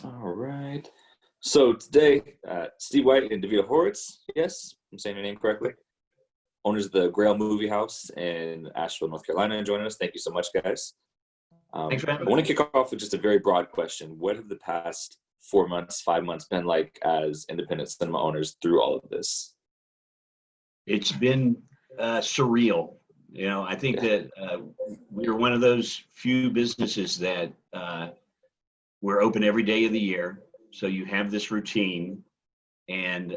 All right. So today, Steve White and Davida Horwitz, yes, I'm saying your name correctly, owners of the Grail Moviehouse in Asheville, North Carolina, joining us. Thank you so much, guys. Thanks for having I want me. to kick off with just a very broad question. What have the past 4 months, 5 months been like as independent cinema owners through all of this? It's been surreal. You know, I think that we're one of those few businesses that we're open every day of the year. So you have this routine, and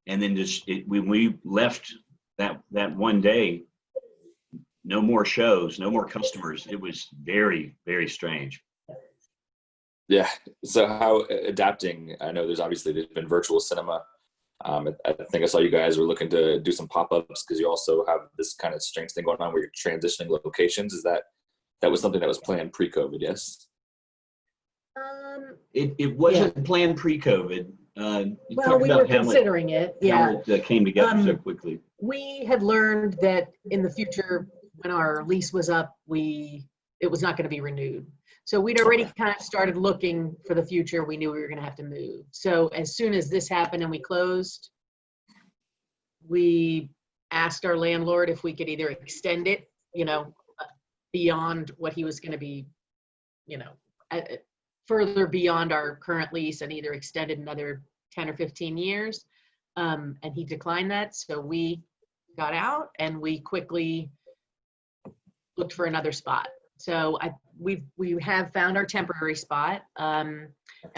then when we left that one day, no more shows, no more customers. It was very, very strange. Yeah. So how adapting? I know there's been virtual cinema. I think I saw you guys were looking to do some pop-ups because you also have this kind of strange thing going on where you're transitioning locations. Is that was something that was planned pre-COVID? Yes. It wasn't planned pre-COVID. Well, we were considering it. Yeah. How it came together so quickly. We had learned that in the future, when our lease was up, it was not going to be renewed. So we'd already kind of started looking for the future. We knew we were going to have to move. So as soon as this happened and we closed, we asked our landlord if we could either extend it, beyond what he was going to be, further beyond our current lease, and either extended another 10 or 15 years. And he declined that. So we got out and we quickly looked for another spot. So we have found our temporary spot, and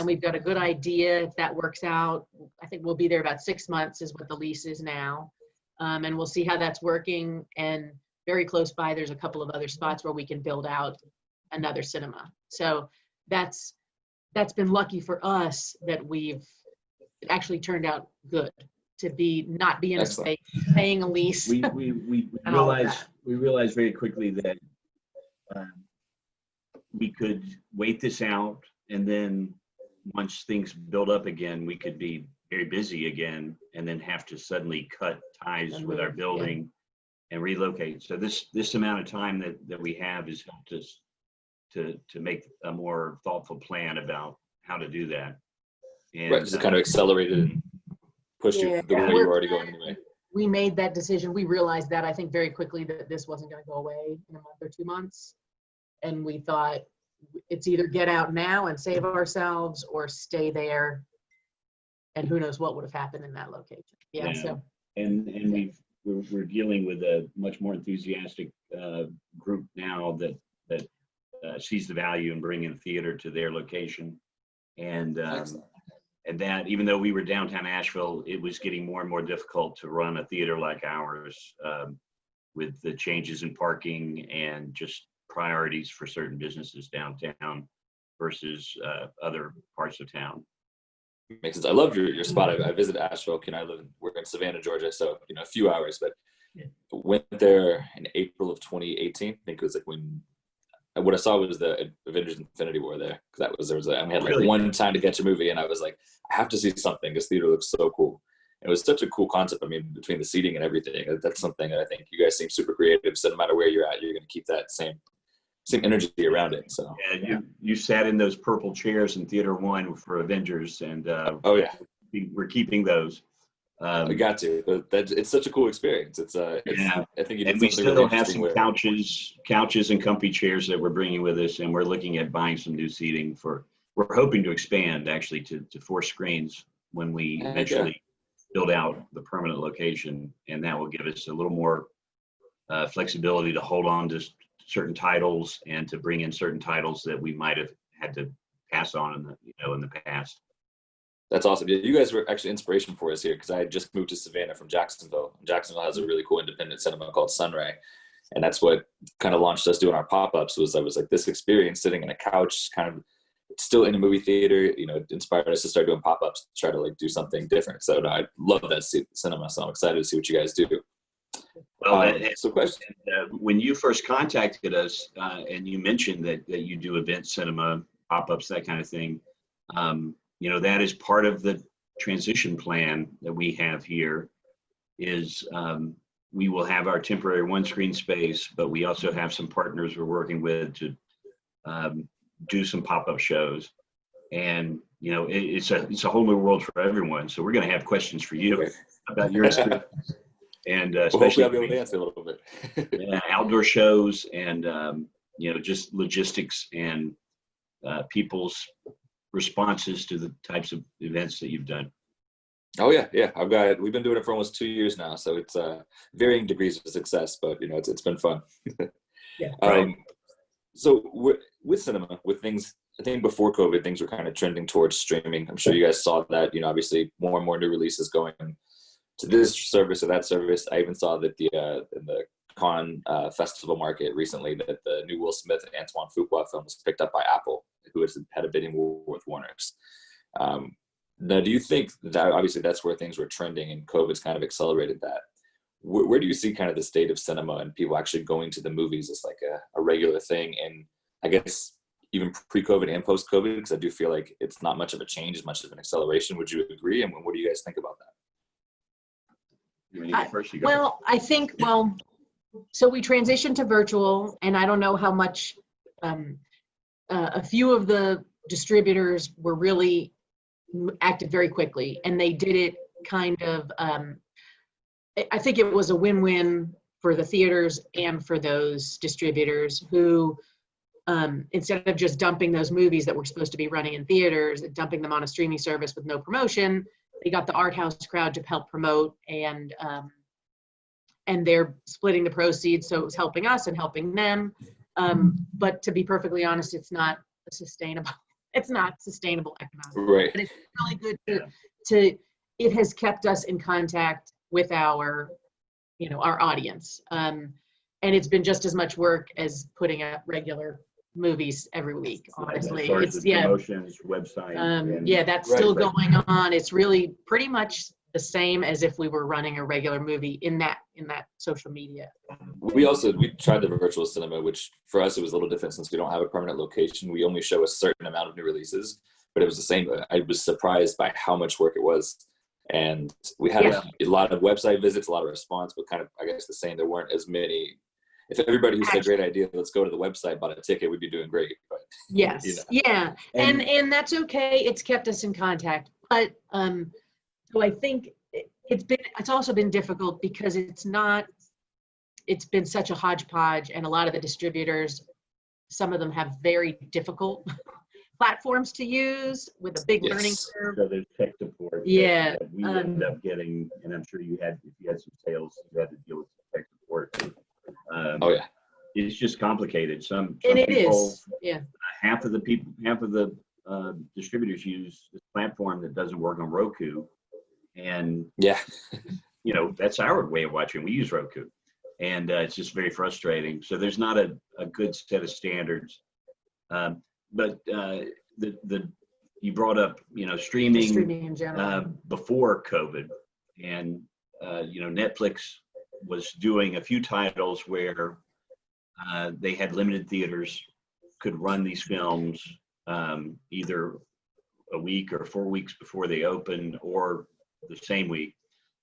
we've got a good idea if that works out. I think we'll be there about 6 months is what the lease is now, and we'll see how that's working. And very close by, there's a couple of other spots where we can build out another cinema. So that's been lucky for us that it actually turned out good to not be in a space paying a lease. We realized very quickly that we could wait this out, and then once things build up again, we could be very busy again, and then have to suddenly cut ties with our building and relocate. So this amount of time that we have has helped us to make a more thoughtful plan about how to do that. And right, just kind of accelerated and pushed you the way you were already going anyway. We made that decision. We realized that, I think, very quickly that this wasn't going to go away in a month or 2 months. And we thought it's either get out now and save ourselves or stay there. And who knows what would have happened in that location. Yeah. So. And we're dealing with a much more enthusiastic group now that sees the value in bringing theater to their location. And that, even though we were downtown Asheville, it was getting more and more difficult to run a theater like ours with the changes in parking and just priorities for certain businesses downtown versus other parts of town. Makes sense. I love your spot. I visited Asheville. We're in Savannah, Georgia, so a few hours, but went there in April of 2018. I think it was like when what I saw was the Avengers Infinity War there, because we had like one time to catch a movie, and I was like, I have to see something. This theater looks so cool. It was such a cool concept. I mean, between the seating and everything, that's something that I think you guys seem super creative. So no matter where you're at, you're going to keep that same energy around it. So you sat in those purple chairs in Theater 1 for Avengers, and we're keeping those. I got to, but it's such a cool experience. I think and we still have some couches and comfy chairs that we're bringing with us, and we're looking at buying some new seating we're hoping to expand actually to 4 screens when we eventually build out the permanent location, and that will give us a little more flexibility to hold on to certain titles and to bring in certain titles that we might have had to pass on in the past. That's awesome. You guys were actually inspiration for us here, because I had just moved to Savannah from Jacksonville. Jacksonville has a really cool independent cinema called Sunray, and that's what kind of launched us doing our pop-ups. I was like, this experience sitting on a couch, kind of still in a movie theater, it inspired us to start doing pop-ups, to try to do something different. So I love that cinema, so I'm excited to see what you guys do. Well, when you first contacted us, and you mentioned that you do event cinema, pop-ups, that kind of thing, that is part of the transition plan that we have here. Is we will have our temporary 1-screen space, but we also have some partners we're working with to do some pop-up shows. And it's a whole new world for everyone. So we're going to have questions for you about your experience, and Well, especially hopefully I'll be able to answer a little bit. outdoor shows and just logistics and people's responses to the types of events that you've done. Oh yeah. We've been doing it for almost 2 years now, so it's varying degrees of success, but it's been fun. Yeah. Right. So with cinema, with things, I think before COVID, things were kind of trending towards streaming. I'm sure you guys saw that. Obviously more and more new releases going to this service or that service. I even saw that in the Cannes festival market recently that the new Will Smith and Antoine Fuqua film was picked up by Apple, who had a bidding war with Warner's. Now, do you think that obviously that's where things were trending and COVID's kind of accelerated that? Where do you see kind of the state of cinema and people actually going to the movies as like a regular thing? And I guess even pre-COVID and post-COVID, because I do feel like it's not much of a change, as much of an acceleration. Would you agree? And what do you guys think about that? You want to go first? You go Well, I think, so we transitioned to virtual, and I don't know how much, a few of the distributors were really acted very quickly, and they did it kind of, I think it was a win-win for the theaters and for those distributors who, instead of just dumping those movies that were supposed to be running in theaters, dumping them on a streaming service with no promotion, they got the art house crowd to help promote, and they're splitting the proceeds, so it was helping us and helping them. But to be perfectly honest, it's not sustainable. It's not sustainable economically. Right. But it's really good it has kept us in contact with our audience. And it's been just as much work as putting out regular movies every week, honestly. As far as It's the promotions, website. that's Right, still right. going on. It's really pretty much the same as if we were running a regular movie in that social media. We tried the virtual cinema, which for us it was a little different since we don't have a permanent location. We only show a certain amount of new releases, but it was the same. I was surprised by how much work it was, and we had a lot of website visits, a lot of response, but kind of I guess the same. There weren't as many. If everybody who said great idea, let's go to the website, bought a ticket, we'd be doing great. But Yes, yeah, and that's okay. It's kept us in contact, but so I think it's also been difficult because it's been such a hodgepodge, and a lot of the distributors, some of them have very difficult platforms to use with a big learning curve. So there's tech support. Yeah. That we ended up getting, and I'm sure if you had some sales, you had to deal with tech support. Oh yeah. It's just complicated. Some And it people, is, yeah. half of the distributors use this platform that doesn't work on Roku. And Yeah. that's our way of watching. We use Roku, and it's just very frustrating. So there's not a good set of standards. But you brought up streaming In general. before COVID, and Netflix was doing a few titles where they had limited theaters, could run these films either a week or 4 weeks before they opened, or the same week.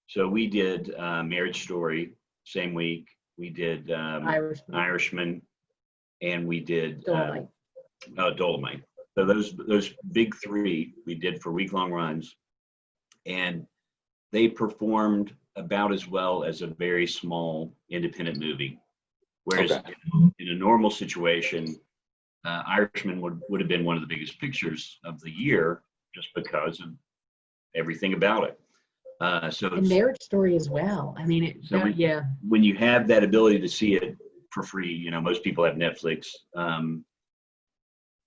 So we did Marriage Story same week. We did Irishman, and we did Dolomite. So those big three we did for week-long runs, and they performed about as well as a very small independent movie. Whereas in a normal situation, Irishman would have been one of the biggest pictures of the year just because of everything about it. And Marriage Story as well. I mean, when you have that ability to see it for free, most people have Netflix.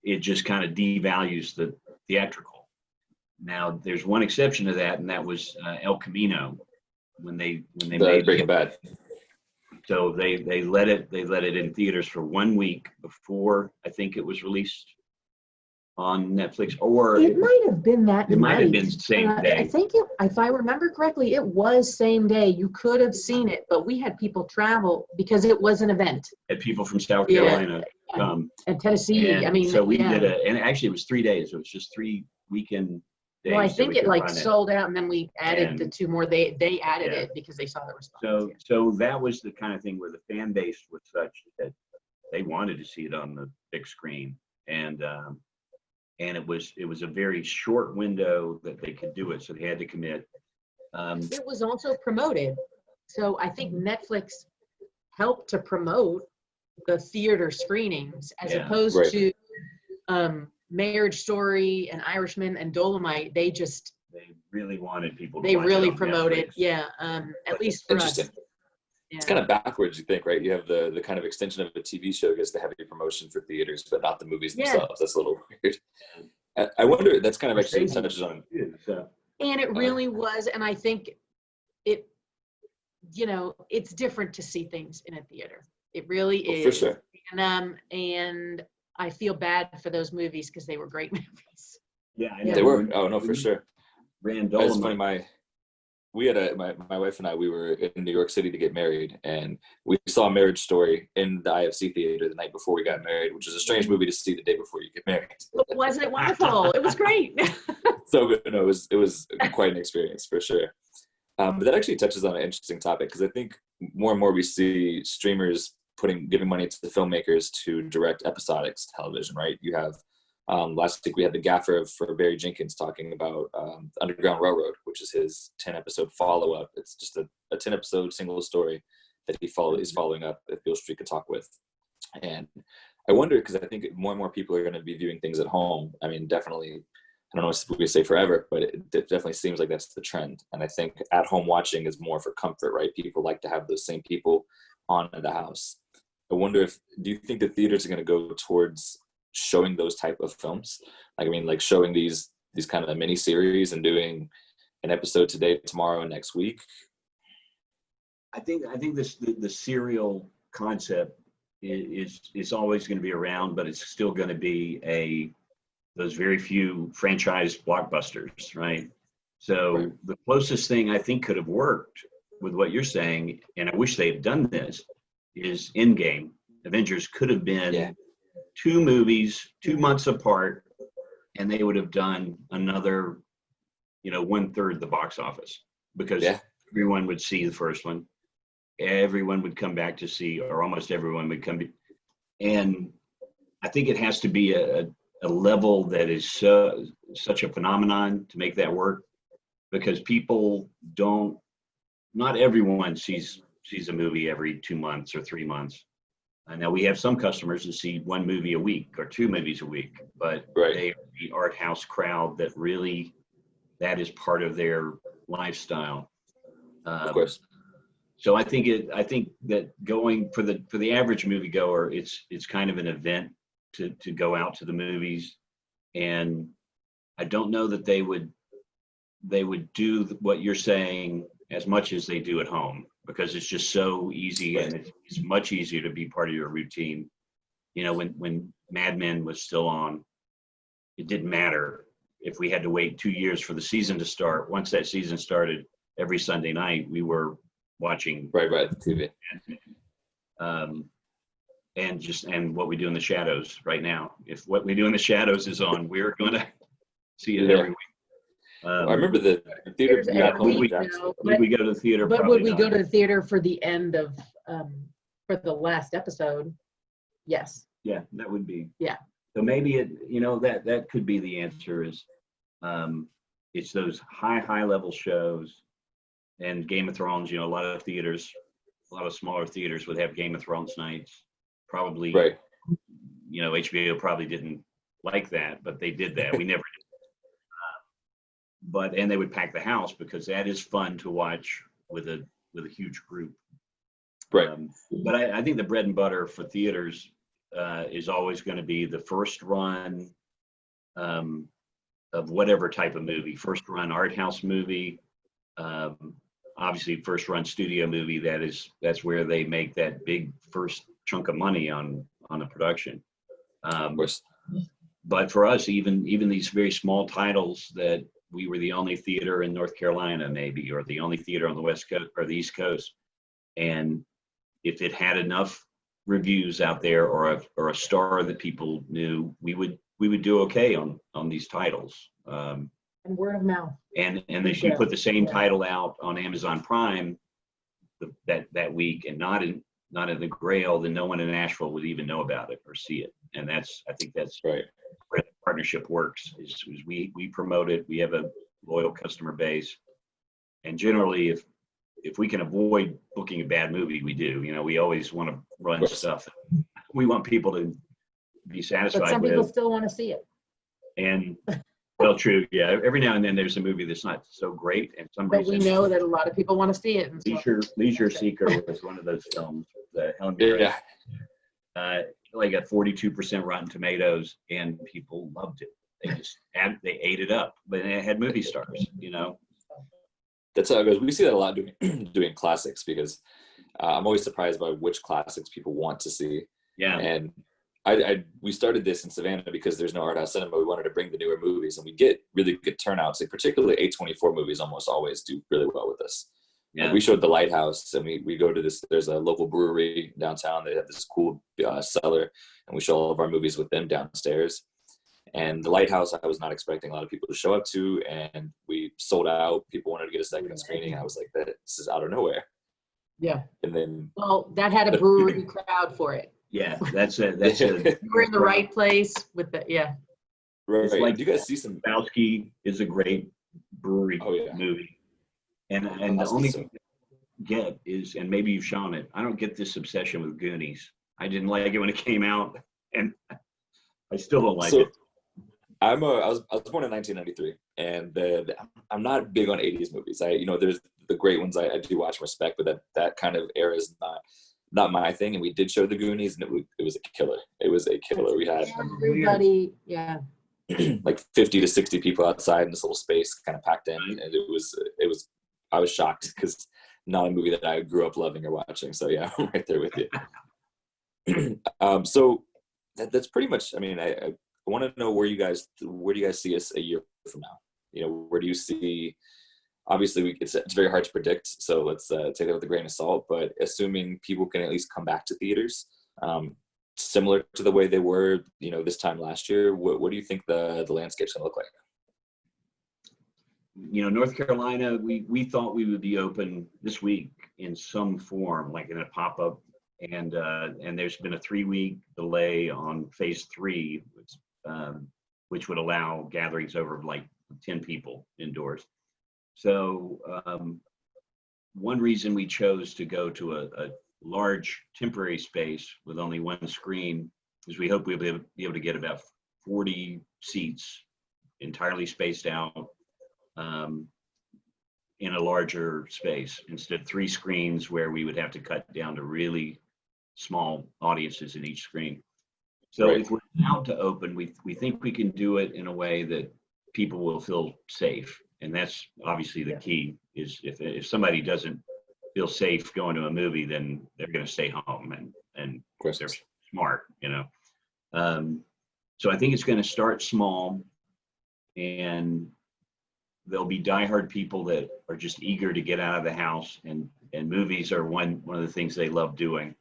It just kind of devalues the theatrical. Now, there's one exception to that, and that was El Camino when they made Breaking Bad. So they let it in theaters for 1 week before I think it was released on Netflix, or it might have been that. It might have been the same day. I think if I remember correctly, it was same day. You could have seen it, but we had people travel because it was an event. Had people from South Carolina come. And Tennessee. And so we did and actually it was 3 days. It was just 3 weekend days. Well, I think it sold out, and then we added the 2 more. They added it because they saw the response. So that was the kind of thing where the fan base was such that they wanted to see it on the big screen, and and it was a very short window that they could do it, so they had to commit. It was also promoted. So I think Netflix helped to promote the theater screenings as opposed Right. to Marriage Story and Irishman and Dolomite. They really wanted people to they watch it really on promoted. Netflix. Yeah. At least for us. Interesting. It's Yeah. kind of backwards, you think, right? You have the kind of extension of a TV show gets the heavy promotion for theaters, but not the movies Yeah. themselves. That's a little weird. I wonder, that's kind of actually Scorsese touches on. And it really was, and I think it, it's different to see things in a theater. It really is. For sure. And I feel bad for those movies because they were great movies. Yeah, I know. They were. Oh no, for sure. Ran That's Dolomite. funny. My wife and I, we were in New York City to get married, and we saw Marriage Story in the IFC theater the night before we got married, which is a strange movie to see the day before you get married. Wasn't it wonderful? It was great. So good. No, it was quite an experience for sure. But that actually touches on an interesting topic, because I think more and more we see streamers giving money to the filmmakers to direct episodic television, right? You have last week we had the gaffer for Barry Jenkins talking about Underground Railroad, which is his 10-episode follow-up. It's just a 10-episode single story that he's following up if Beale Street could talk with. And I wonder, because I think more and more people are going to be viewing things at home. I mean, definitely, I don't know if we say forever, but it definitely seems like that's the trend. And I think at-home watching is more for comfort, right? People like to have those same people on in the house. I wonder do you think the theaters are going to go towards showing those type of films? Like showing these kind of mini series and doing an episode today, tomorrow, and next week? I think the serial concept is always going to be around, but it's still going to be those very few franchise blockbusters, right? So Right. The closest thing I think could have worked with what you're saying, and I wish they had done this, is Endgame. Avengers could have been 2 movies, 2 months apart, and they would have done another, 1/3 the box office, because everyone would see the first one. Everyone would come back to see, or almost everyone would come. And I think it has to be a level that is such a phenomenon to make that work, because people not everyone sees a movie every 2 months or 3 months. Now we have some customers that see 1 movie a week or 2 movies a week, but they are the art house crowd that is part of their lifestyle. Of course. So I think that going for the average moviegoer, it's kind of an event to go out to the movies, and I don't know that they would do what you're saying as much as they do at home, because it's just so easy, and it's much easier to be part of your routine. When Mad Men was still on, it didn't matter if we had to wait 2 years for the season to start. Once that season started, every Sunday night we were watching Right, TV. And What We Do in the Shadows right now. If What We Do in the Shadows is on, we're going to see it every week. I remember the theater. Every week now, would we go to the theater? But Probably would we not. go to the theater for the end of for the last episode? Yes. Yeah, that would be. Yeah. So maybe that could be the answer, is it's those high level shows. And Game of Thrones, a lot of smaller theaters would have Game of Thrones nights. Probably, HBO probably didn't like that, but they did that. We never did. And they would pack the house, because that is fun to watch with a huge group. Right. But I think the bread and butter for theaters is always going to be the first run of whatever type of movie. First run art house movie. Obviously, first run studio movie. That's where they make that big first chunk of money on a production. Of course. But for us, even these very small titles that we were the only theater in North Carolina, maybe, or the only theater on the West Coast or the East Coast, and if it had enough reviews out there, or a star that people knew, we would do okay on these titles. And word of mouth. And if you put the same title out on Amazon Prime that week, and not in the Grail, then no one in Nashville would even know about it or see it. And I think that's right. where partnership works. Is we promote it. We have a loyal customer base, and generally, if we can avoid booking a bad movie, we do. You know, we always want to run stuff we want people to be satisfied But some with. people still want to see it. And well, true, yeah. Every now and then there's a movie that's not so great, and some But we reason know that a lot of people want to see it. And so, Leisure Seeker was one of those films that Helen Mirren, like got 42% Rotten Tomatoes, and people loved it. They ate it up, but it had movie stars, you know. That's how it goes. We see that a lot doing classics, because I'm always surprised by which classics people want to see. Yeah. And we started this in Savannah because there's no art house cinema. We wanted to bring the newer movies, and we get really good turnouts. Like particularly A24 movies almost always do really well with us. Yeah. Like we showed The Lighthouse, and we go to this. There's a local brewery downtown. They have this cool cellar, and we show all of our movies with them downstairs. And The Lighthouse, I was not expecting a lot of people to show up to, and we sold out. People wanted to get a second screening. I was like, this is out of nowhere. Yeah. And then, well, that had a brewery crowd for it. Yeah, that's a. We're in the right place with the right. It's like, do you guys see some? Bowski is a great brewery movie, and the only thing I get is, and maybe you've shown it. I don't get this obsession with Goonies. I didn't like it when it came out, and I still don't like it. I was born in 1993, and I'm not big on 80s movies. There's the great ones I do watch and respect, but that kind of era is not my thing. And we did show the Goonies, and it was a killer. It was a killer. We had everybody, like 50 to 60 people outside in this little space, kind of packed in, and it was. I was shocked because not a movie that I grew up loving or watching. So yeah, I'm right there with you. So that's pretty much. I mean, I want to know where do you guys see us a year from now? You know, where do you see? Obviously, it's very hard to predict, so let's take that with a grain of salt. But assuming people can at least come back to theaters, similar to the way they were, this time last year, what do you think the landscape's going to look like? North Carolina, we thought we would be open this week in some form, like in a pop-up, and there's been a 3-week delay on phase 3, which would allow gatherings over like 10 people indoors. So one reason we chose to go to a large temporary space with only one screen is we hope we'll be able to get about 40 seats entirely spaced out in a larger space instead of 3 screens where we would have to cut down to really small audiences in each screen. So right. If we're allowed to open, we think we can do it in a way that people will feel safe. And that's obviously the key, is if somebody doesn't feel safe going to a movie, then they're going to stay home and they're smart, So I think it's going to start small, and there'll be diehard people that are just eager to get out of the house, and movies are one of the things they love doing.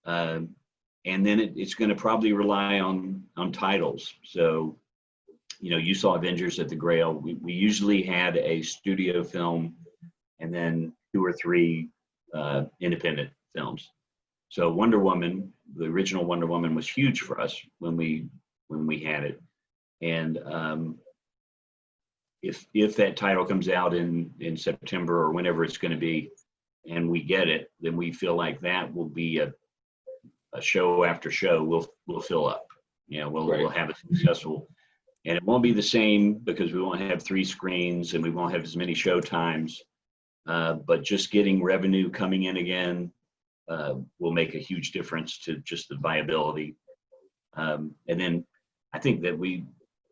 And then it's going to probably rely on titles. So, you saw Avengers at the Grail. We usually had a studio film and then 2 or 3 independent films. So Wonder Woman, the original Wonder Woman, was huge for us when we had it. And if that title comes out in September or whenever it's going to be, and we get it, then we feel like that will be a show after show we'll fill up. We'll have a successful. And it won't be the same because we won't have 3 screens and we won't have as many show times. But just getting revenue coming in again will make a huge difference to just the viability. And then I think that we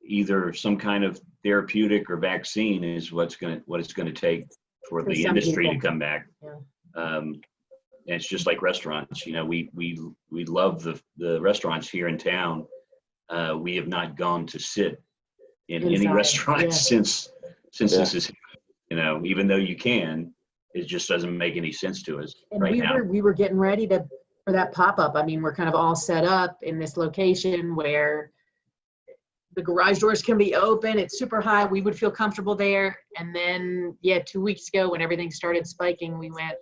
either some kind of therapeutic or vaccine is what it's going to take for the industry to come back. Yeah. And it's just like restaurants. We love the restaurants here in town. We have not gone to sit in any restaurant since this is, even though you can, it just doesn't make any sense to us now. We were getting ready for that pop-up. I mean, we're kind of all set up in this location where the garage doors can be open. It's super high. We would feel comfortable there. And then, 2 weeks ago when everything started spiking, we went,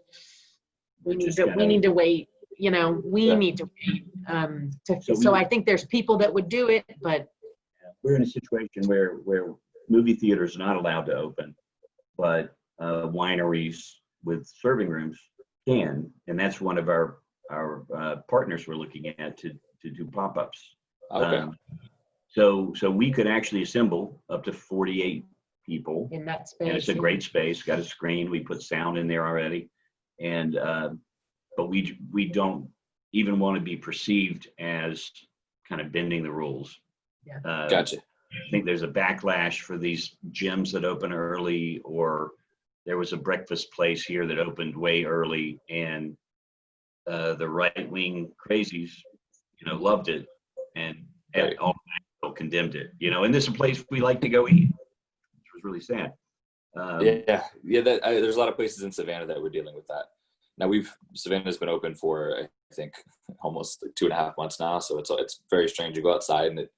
we need to wait. We need to wait. So I think there's people that would do it, but we're in a situation where movie theaters are not allowed to open, but wineries with serving rooms can, and that's one of our partners we're looking at to do pop-ups. Okay. So we could actually assemble up to 48 people, In that space. and it's a great space. Got a screen. We put sound in there already, and but we don't even want to be perceived as kind of bending the rules. Yeah. Gotcha. I think there's a backlash for these gyms that open early, or there was a breakfast place here that opened way early, and the right-wing crazies, loved it, and Right. all condemned it. And this is a place we like to go eat, which was really sad. Yeah. There's a lot of places in Savannah that we're dealing with that. Now Savannah's been open for, I think, almost like 2.5 months now. So it's very strange to go outside, and it,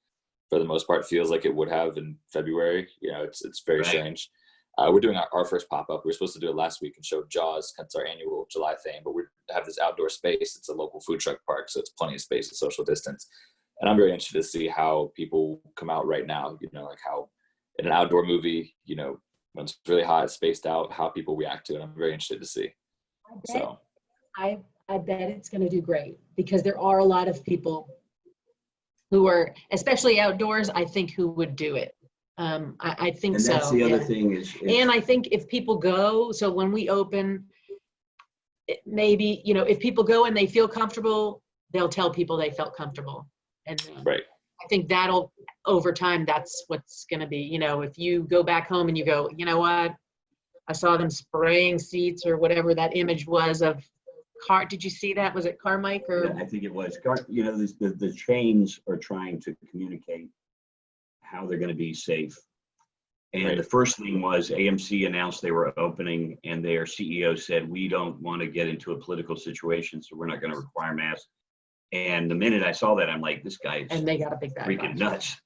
for the most part, feels like it would have in February. It's very Right. strange. We're doing our first pop-up. We were supposed to do it last week and show Jaws. That's our annual July thing, but we have this outdoor space. It's a local food truck park, so it's plenty of space and social distance. And I'm very interested to see how people come out right now, like how in an outdoor movie, when it's really hot, it's spaced out, how people react to it. I'm very interested to see. So I bet it's going to do great, because there are a lot of people who are, especially outdoors, I think, who would do it. I think And so. that's the other yeah. thing is, And I think if people go, so when we open, maybe, if people go and they feel comfortable, they'll tell people they felt comfortable. And right. I think that'll, over time, that's what's going to be, if you go back home and you go, you know what, I saw them spraying seats, or whatever that image was of did you see that? Was it Carmike or? I think it was. The chains are trying to communicate how they're going to be safe. And Right. the first thing was AMC announced they were opening, and their CEO said, we don't want to get into a political situation, so we're not going to require masks. And the minute I saw that, I'm like, this guy is And they got a big freaking backlash. nuts.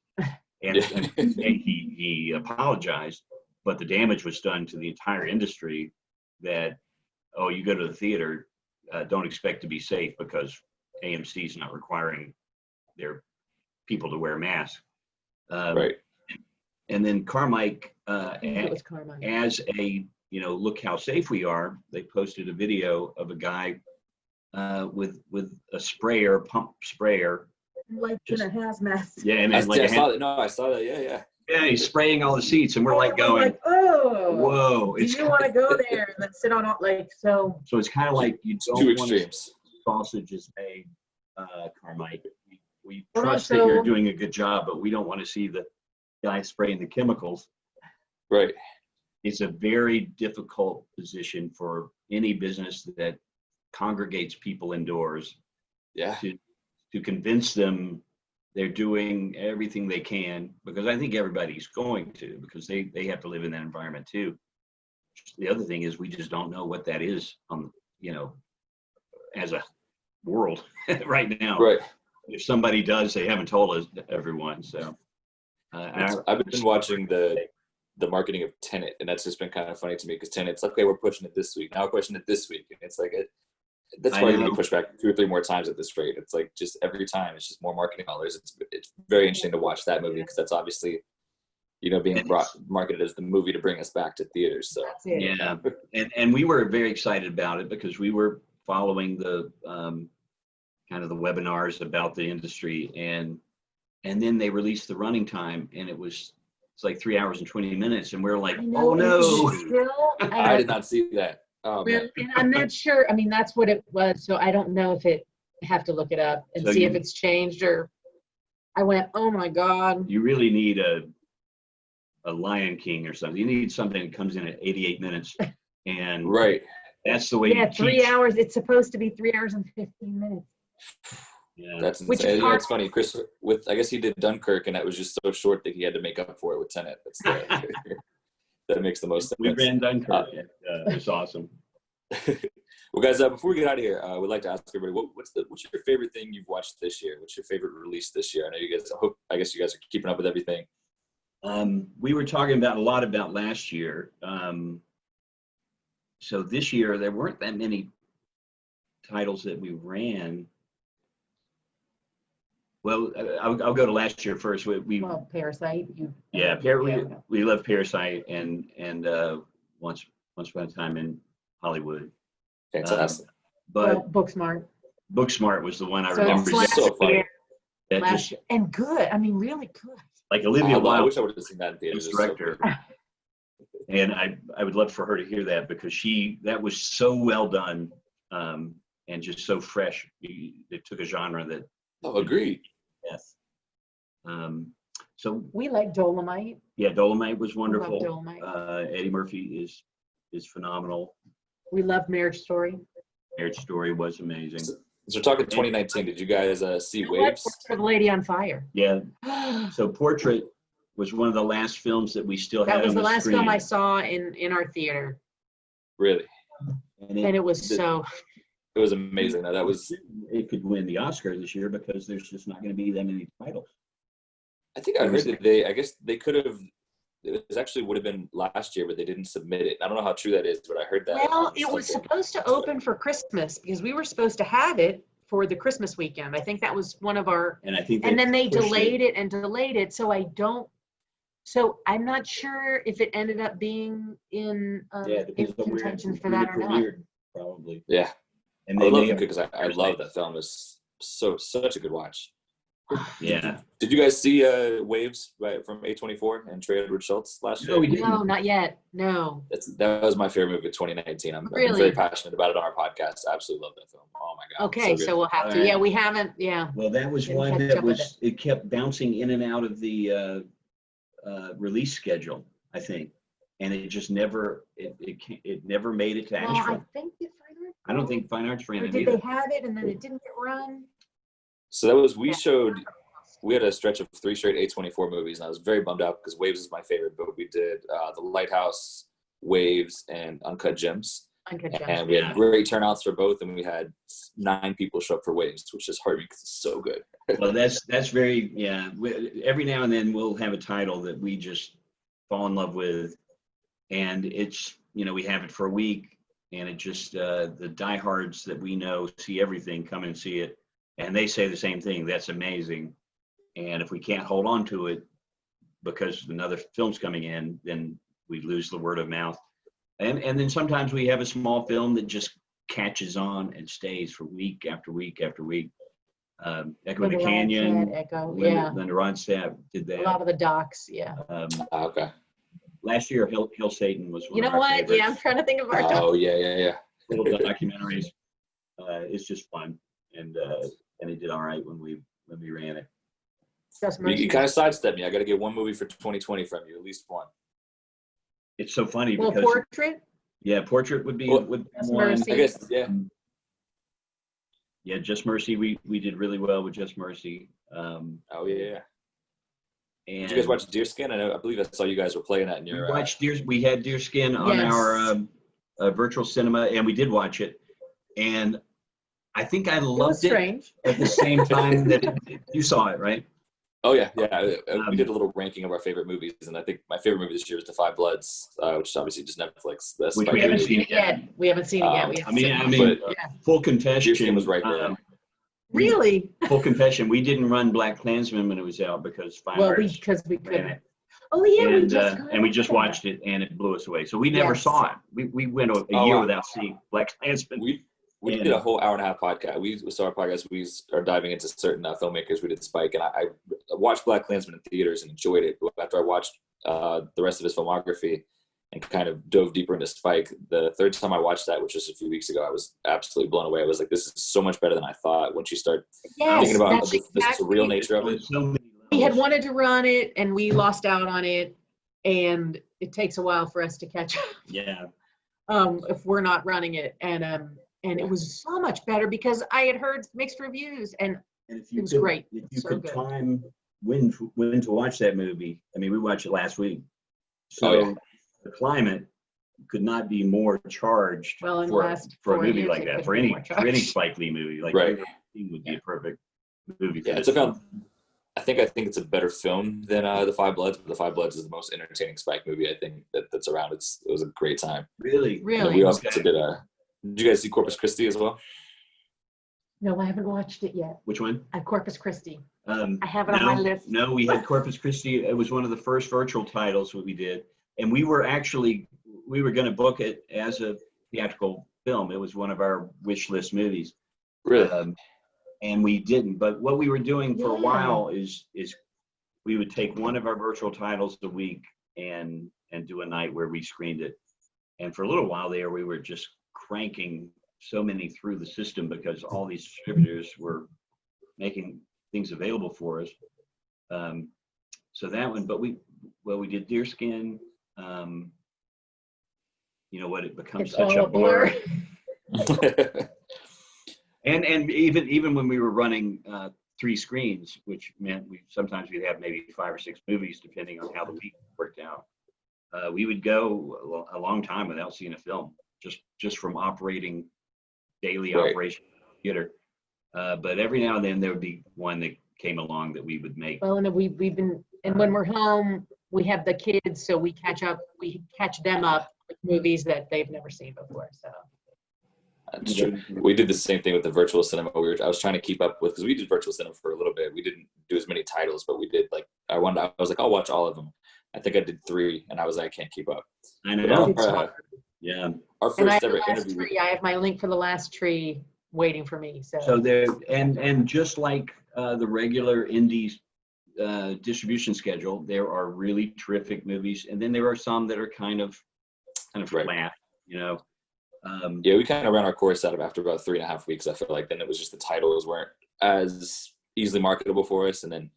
And, Yeah. and he apologized, but the damage was done to the entire industry that, you go to the theater, don't expect to be safe because AMC is not requiring their people to wear masks. Right. And then Carmike, I think it was Carmike. as a, look how safe we are, they posted a video of a guy with a pump sprayer. Like in a hazmat. Yeah, and I then I saw that. Yeah. yeah, he's spraying all the seats, and we're like I'm going, like, oh, whoa. do you want to go there and then sit on all, so. So it's kind of like you Two don't want to extremes. sausage is made, Carmike. We Well, trust that so- you're doing a good job, but we don't want to see the guy spraying the chemicals. Right. It's a very difficult position for any business that congregates people indoors Yeah. to convince them they're doing everything they can, because I think everybody's going to, because they have to live in that environment too. The other thing is we just don't know what that is as a world right now. Right. If somebody does, they haven't told us, everyone. So I've been watching the marketing of Tenet, and that's just been kind of funny to me, because Tenet's okay, we're pushing it this week. Now we're pushing it this week. And it's like, that's I why you know. need to push back 2 or 3 more times at this rate. It's like just every time it's just more marketing dollars. It's very interesting to watch that movie, because that's obviously, being marketed as the movie to bring us back to theaters. So That's it. yeah, and we were very excited about it because we were following the kind of the webinars about the industry, and then they released the running time, and it's like 3 hours and 20 minutes, and we're like, I know, oh no. it's still, I did not see that. Oh, man. and I'm not sure. I mean, that's what it was. So I don't know if I have to look it up and So see if it's changed, or I went, oh my God. You really need a Lion King or something. You need something that comes in at 88 minutes, and Right. that's the way Yeah, you 3 teach. hours. It's supposed to be 3 hours and 15 minutes. Yeah. That's Which is insane. hard. It's funny. Chris, I guess he did Dunkirk, and that was just so short that he had to make up for it with Tenet. That makes the most sense. We ran Dunkirk. It was awesome. Well, guys, before we get out of here, we'd like to ask everybody, what's your favorite thing you've watched this year? What's your favorite release this year? I know you guys. I guess you guys are keeping up with everything. We were talking a lot about last year. So this year there weren't that many titles that we ran. Well, I'll go to last year first. Well, Parasite. Yeah, Yeah. we love Parasite and once upon a time in Hollywood. Fantastic. Well, But Booksmart. Booksmart was the one I So remember. it's last so funny. year, That last just year. And good. I mean, really good. like Olivia I Wilde, wish I would have seen that in theaters. It was so director, good. and I would love for her to hear that because that was so well done, and just so fresh. It took a genre that Oh, agreed. yes. So We like Dolomite. yeah, Dolomite was We love wonderful. Dolomite. Eddie Murphy is phenomenal. We love Marriage Story. Marriage Story was amazing. So we're talking 2019. Did you guys see You know what? Waves? For the Lady on Fire. Yeah. That So Portrait was one of the last films that we still had was on the the last screen. film I saw in our theater. Really? And And it was so, It was amazing. That was. it could win the Oscar this year because there's just not going to be that many titles. I think I heard that I guess they could have. It was actually would have been last year, but they didn't submit it. I don't know how true that is, but I heard that. well, it was supposed to open for Christmas because we were supposed to have it for the Christmas weekend. I think that was one of our, And I think and then they pushed delayed it and delayed it. So I'm not sure if it ended up being in contention for that or not. Probably. Yeah, And I they love may it have- because I love that film. It's such a good watch. Yeah. Did you guys see Waves from A24 and Trey Edward Schultz last year? No, we didn't. No, not yet. No. That was my favorite movie of 2019. I'm Really? very passionate about it on our podcast. I absolutely love that film. Oh my god. Okay, good. so we'll have to. Alright. Yeah, we haven't. Yeah. Well, that was Didn't one catch that up with was, it kept bouncing in and out of the release schedule, I think. And it just never, it never made it to Well, I Asheville. think the Fine Arts. I don't think Fine Arts ran Or it did they either. have it and then it didn't get run? So that was Yeah. we had a stretch of 3 straight A24 movies, and I was very bummed out because Waves is my favorite. But we did The Lighthouse, Waves, and Uncut Gems, Uncut Gems. and we Yeah. had great turnouts for both, and we had 9 people show up for Waves, which is heartbreaking because it's so good. Well, that's very, yeah. Every now and then we'll have a title that we just fall in love with. And it's, we have it for a week and it just, the diehards that we know see everything, come and see it. And they say the same thing. That's amazing. And if we can't hold on to it because another film's coming in, then we lose the word of mouth. And then sometimes we have a small film that just catches on and stays for week after week after week. Echo in the Linda Canyon. Ronstadt, Echo, Linda, yeah. Linda Ronstadt did A that. lot of the docs, yeah. Okay. Last year, Hill Satan was one You know of our what? favorites. Yeah, I'm trying to think of our docs. Oh yeah. Little documentaries. It's just fun, and he did all right when we ran it. Just You Mercy. kind of sidestepped me. I got to get one movie for 2020 from you, at least one. It's so funny Well, because Portrait. Portrait would be Well, would be Just one. Mercy. I guess yeah. Yeah, Just Mercy. We did really well with Just Mercy. Oh yeah. And Did you guys watch Deerskin? I believe I saw you guys were playing that in we your. watched We had Deerskin on Yes. our virtual cinema, and we did watch it. And I think I It was loved it strange. at the same time that you saw it, right? Oh yeah. We did a little ranking of our favorite movies, and I think my favorite movie this year was The Five Bloods, which is obviously just Netflix. That's Which my we haven't movie. seen it yet. We haven't seen it yet. We I haven't seen it. But Yeah. Full confession. Deerskin was right there. Really? Full confession. We didn't run Black Klansman when it was out because Fine Well, Arts because we ran couldn't. it. Oh yeah, And we just watched it, and it blew us away. So we never Yes. saw it. We went a Oh, year wow. without seeing Black Klansman. We did a whole hour and a half podcast. We saw our podcast. We are diving into certain filmmakers. We did Spike, and I watched Black Klansman in theaters and enjoyed it. But after I watched the rest of his filmography and kind of dove deeper into Spike, the third time I watched that, which was a few weeks ago, I was absolutely blown away. I was like, this is so much better than I thought. Once you start Yes, thinking about that's the exactly surreal it. nature of it. So many We had levels. wanted to run it and we lost out on it, and it takes a while for us to catch up Yeah. if we're not running it. And it was so much better because I had heard mixed reviews, and And if It was great. If you So could good. time when to watch that movie, I mean, we watched it last week. So Oh, yeah. the climate could not be more charged Well, in the for, last for a 4 movie years, like it that. couldn't For be any more for any charged. Spike Lee movie, like Right. it would be a perfect movie. For Yeah, this it's a film. film. I think it's a better film than The Five Bloods, but The Five Bloods is the most entertaining Spike movie I think that's around. It was a great time. Really, And really. we also Okay. did you guys see Corpus Christi as well? No, I haven't watched it yet. Which one? Corpus Christi. I have it on my list. No, we had Corpus Christi. It was one of the first virtual titles that we did. And we were going to book it as a theatrical film. It was one of our wish list movies. Really? And we didn't. But what we were doing for a while is we would take one of our virtual titles a week and do a night where we screened it. And for a little while there, we were just cranking so many through the system because all these distributors were making things available for us. So that one, but we did Deerskin. You know what? It becomes such a blur. And even when we were running 3 screens, which meant sometimes we'd have maybe 5 or 6 movies depending on how the week worked out. We would go a long time without seeing a film, just from operating daily operation theater. But every now and then there would be one that came along that we would make. Well, and we've been, and when we're home, we have the kids, so we catch them up with movies that they've never seen before. So that's true. We did the same thing with the virtual cinema. I was trying to keep up with, because we did virtual cinema for a little bit. We didn't do as many titles, but we did I was like, I'll watch all of them. I think I did 3, and I was like, I can't keep up. I know. Yeah. Our first ever interview. I have my link for The Last Tree waiting for me. So there, and just like the regular indie distribution schedule, there are really terrific movies, and then there are some that are kind of flat, you know. Yeah, we kind of ran our course out of after about 3.5 weeks. I feel like then it was just the titles weren't as easily marketable for us, and then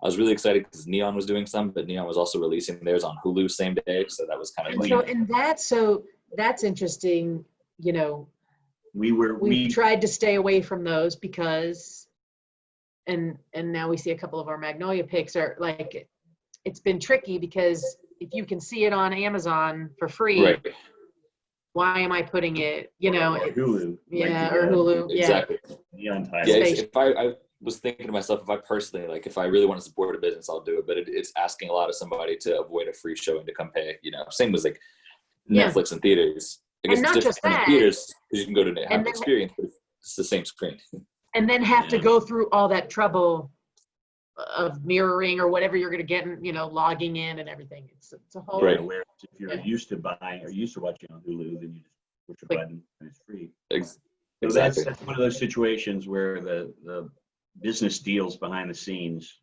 I was really excited because Neon was doing some, but Neon was also releasing theirs on Hulu same day, so that was kind of so that's interesting. You know, we tried to stay away from those because, and now we see a couple of our Magnolia picks are like, it's been tricky because if you can see it on Amazon for free. Right. Why am I putting it, you know? Or Hulu. Yeah, or Hulu. Exactly. Yeah, if I was thinking to myself, if I really want to support a business, I'll do it. But it's asking a lot of somebody to avoid a free showing to come pay, you know. Same as like Netflix and theaters. I guess and not it's just different that. in theaters because you can go to have an experience, but it's the same screen. And then have to go through all that trouble of mirroring or whatever you're going to get, you know, logging in and everything. It's a whole. Right. Whereas if you're used to buying or used to watching on Hulu, then you just push a button and it's free. So that's one of those situations where the business deals behind the scenes,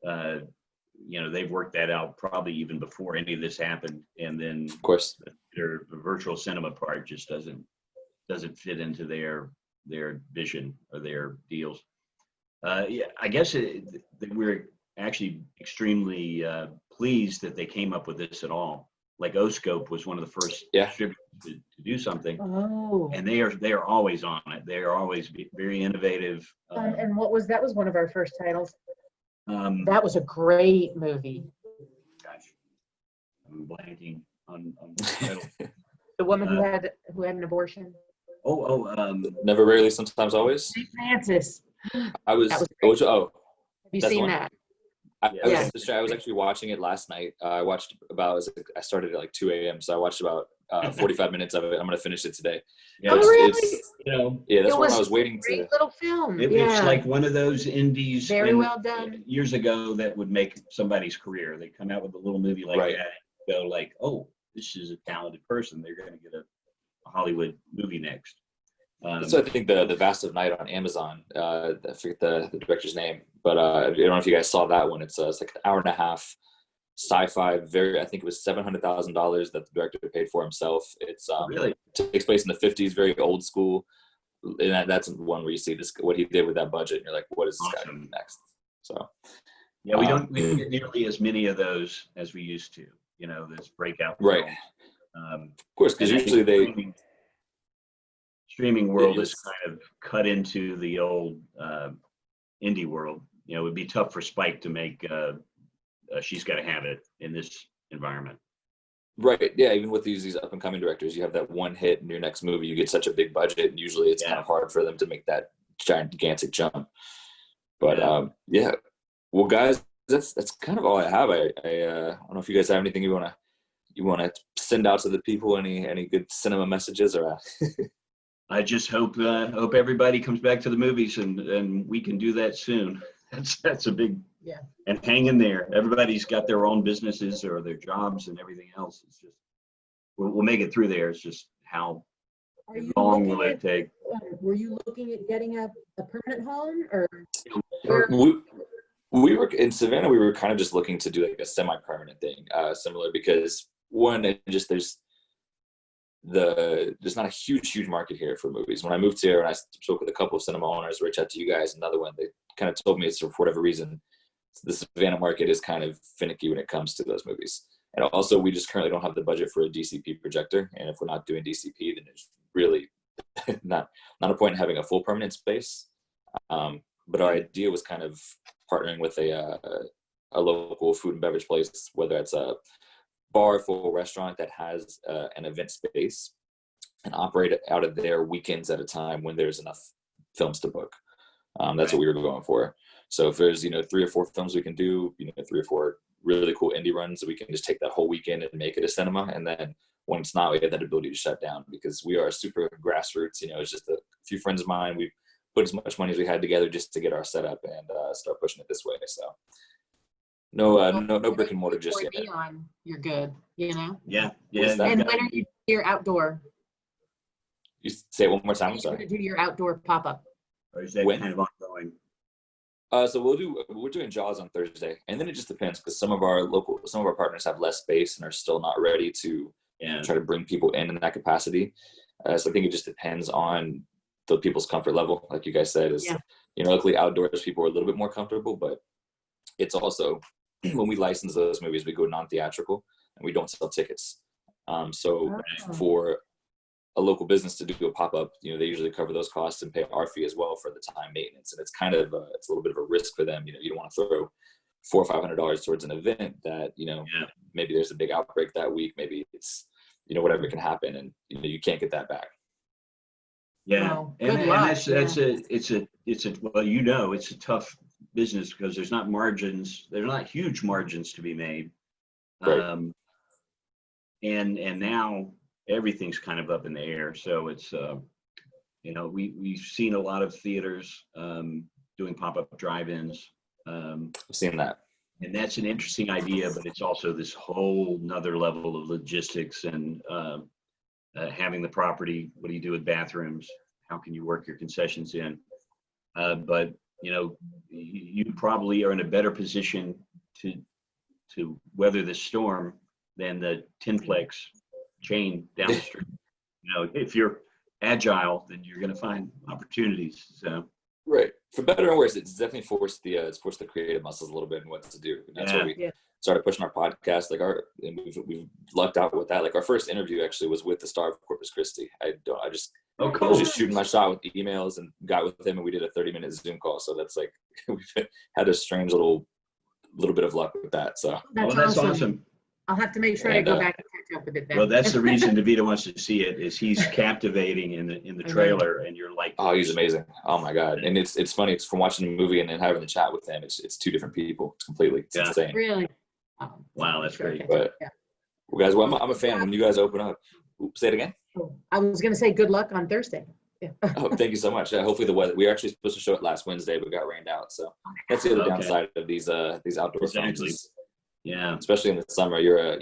you know, they've worked that out probably even before any of this happened. And then of course the virtual cinema part just doesn't fit into their vision or their deals. Yeah, I guess we're actually extremely pleased that they came up with this at all. Like Oscope was one of the first distributors to do something, and they are always on it. They are always very innovative. And what was that? Was one of our first titles. That was a great movie. Gosh, I'm blanking on the title. The woman who had an abortion. Never, Rarely, Sometimes, Always. St. Francis. Have you seen that? I was actually watching it last night. I started at like 2 a.m. So I watched about 45 minutes of it. I'm going to finish it today. Yeah, really? That's when I was waiting to. Great little film. It's like one of those indies. Very well done. Years ago, that would make somebody's career. They come out with a little movie like that, and go like, "Oh, this is a talented person. They're going to get a Hollywood movie next." So I think the Vast of Night on Amazon. I forget the director's name, but I don't know if you guys saw that one. It's like an hour and a half sci-fi. I think it was $700,000 that the director paid for himself. It's really takes place in the 50s, very old school, and that's one where you see what he did with that budget, and you're like, what is this guy doing next? So yeah, we don't get nearly as many of those as we used to. You know, this breakout. Right. Of course, because usually streaming world is kind of cut into the old indie world. You know, it would be tough for Spike to make She's Gotta Have It in this environment. Right. Yeah. Even with these up and coming directors, you have that one hit in your next movie, you get such a big budget, and usually it's kind of hard for them to make that gigantic jump. But well, guys, that's kind of all I have. I don't know if you guys have anything you want to send out to the people, any good cinema messages or. I just hope everybody comes back to the movies and we can do that soon. That's a big, Yeah. and hang in there. Everybody's got their own businesses or their jobs and everything else. It's just, we'll make it through there. It's just how Are you long will looking it take? were you looking at getting a permanent home or? We were in Savannah. We were kind of just looking to do like a semi-permanent thing, similar, because one, it just there's not a huge market here for movies. When I moved here and I spoke with a couple of cinema owners, reached out to you guys, another one, they kind of told me it's for whatever reason the Savannah market is kind of finicky when it comes to those movies. And also, we just currently don't have the budget for a DCP projector, and if we're not doing DCP, then there's really not a point in having a full permanent space. But our idea was kind of partnering with a local food and beverage place, whether it's a bar, full restaurant that has an event space, and operate it out of there weekends at a time when there's enough films to book. That's what we were going for. So if there's 3 or 4 films we can do, 3 or 4 really cool indie runs, we can just take that whole weekend and make it a cinema. And then when it's not, we have that ability to shut down, because we are super grassroots. It's just a few friends of mine. We put as much money as we had together just to get our setup and start pushing it this way. So no brick and mortar just yet. Neon, you're good, Yeah. What's that? And when are you doing your outdoor? You say it one more time. I'm You're sorry. going to do your outdoor pop-up. Or is that When? kind of ongoing? So we're doing Jaws on Thursday, and then it just depends, because some of our partners have less space and are still not ready to try to bring people in that capacity. So I think it just depends on the people's comfort level, like you guys said. Luckily outdoors people are a little bit more comfortable, but it's also when we license those movies, we go non-theatrical and we don't sell tickets. So for a local business to do a pop-up, they usually cover those costs and pay our fee as well for the time maintenance. And it's kind of it's a little bit of a risk for them. You don't want to throw $400 or $500 towards an event that maybe there's a big outbreak that week, maybe it's whatever can happen, and you can't get that back. Wow. And Good luck. it's a tough business, because there's not huge margins to be made. Right. And now everything's kind of up in the air. So it's, we've seen a lot of theaters doing pop-up drive-ins. I've seen that. And that's an interesting idea, but it's also this whole nother level of logistics and having the property. What do you do with bathrooms? How can you work your concessions in? But you probably are in a better position to weather this storm than the 10-plex chain down the street. If you're agile, then you're going to find opportunities. So. Right. For better or worse, it's definitely forced the creative muscles a little bit and what to do. And that's why we started pushing our podcast. And we've lucked out with that. Like, our first interview actually was with the star of Corpus Christi. I was just shooting my shot with emails and got with him, and we did a 30-minute Zoom call. So that's like, we've had a strange little bit of luck with that. So That's awesome. I'll have to make sure I go back and catch up with it then. Well, that's the reason Davida wants to see it, is he's captivating in the trailer, and you're like, oh, he's amazing. Oh my God. And it's funny, it's from watching the movie and then having the chat with him. It's 2 different people. It's insane. Really? Wow, that's great. But well, guys, I'm a fan. When you guys open up, say it again. I was going to say good luck on Thursday. Oh, thank you so much. Hopefully the weather. We were actually supposed to show it last Wednesday, but got rained out. So that's the other downside of these outdoor films. Yeah. Especially in the summer, you're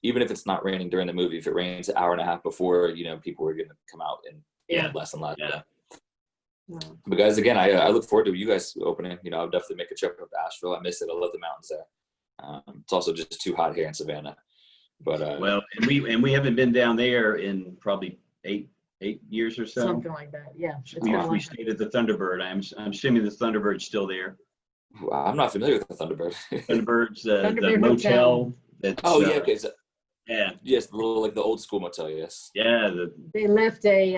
even if it's not raining during the movie, if it rains an hour and a half before, people are going to come out and less and less. Yeah. But guys, again, I look forward to you guys opening. I'll definitely make a trip up to Asheville. I miss it. I love the mountains there. It's also just too hot here in Savannah. But and we haven't been down there in probably eight years or so. Something like that. Yeah. We stayed at the Thunderbird. I'm assuming the Thunderbird's still there. I'm not familiar with the Thunderbird. Thunderbird's the Thunderbird motel. That's, okay. Yeah. Yes, the little the old school motel. Yes. Yeah. They left a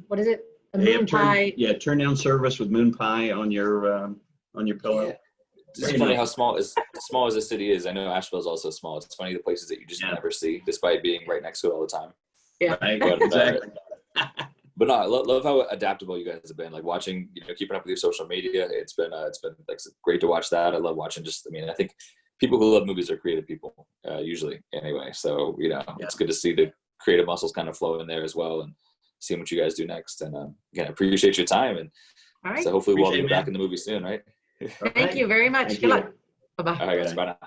what is it? A moon pie. Turn down service with moon pie on your pillow. Yeah. It's funny how small as the city is. I know Asheville's also small. It's funny the places that you just never see, despite being right next to it all the time. Yeah. Right. But, Exactly. But no, I love how adaptable you guys have been. Like, watching, keeping up with your social media. It's been like great to watch that. I love watching. I think people who love movies are creative people, usually anyway. So it's good to see the creative muscles kind of flow in there as well, and seeing what you guys do next. And again, I appreciate your time, and All right. so hopefully we'll all Appreciate be it, back in the movie soon, right? All Thank right. you very much. Thank Good you. luck. Bye-bye. All right, guys. Bye now.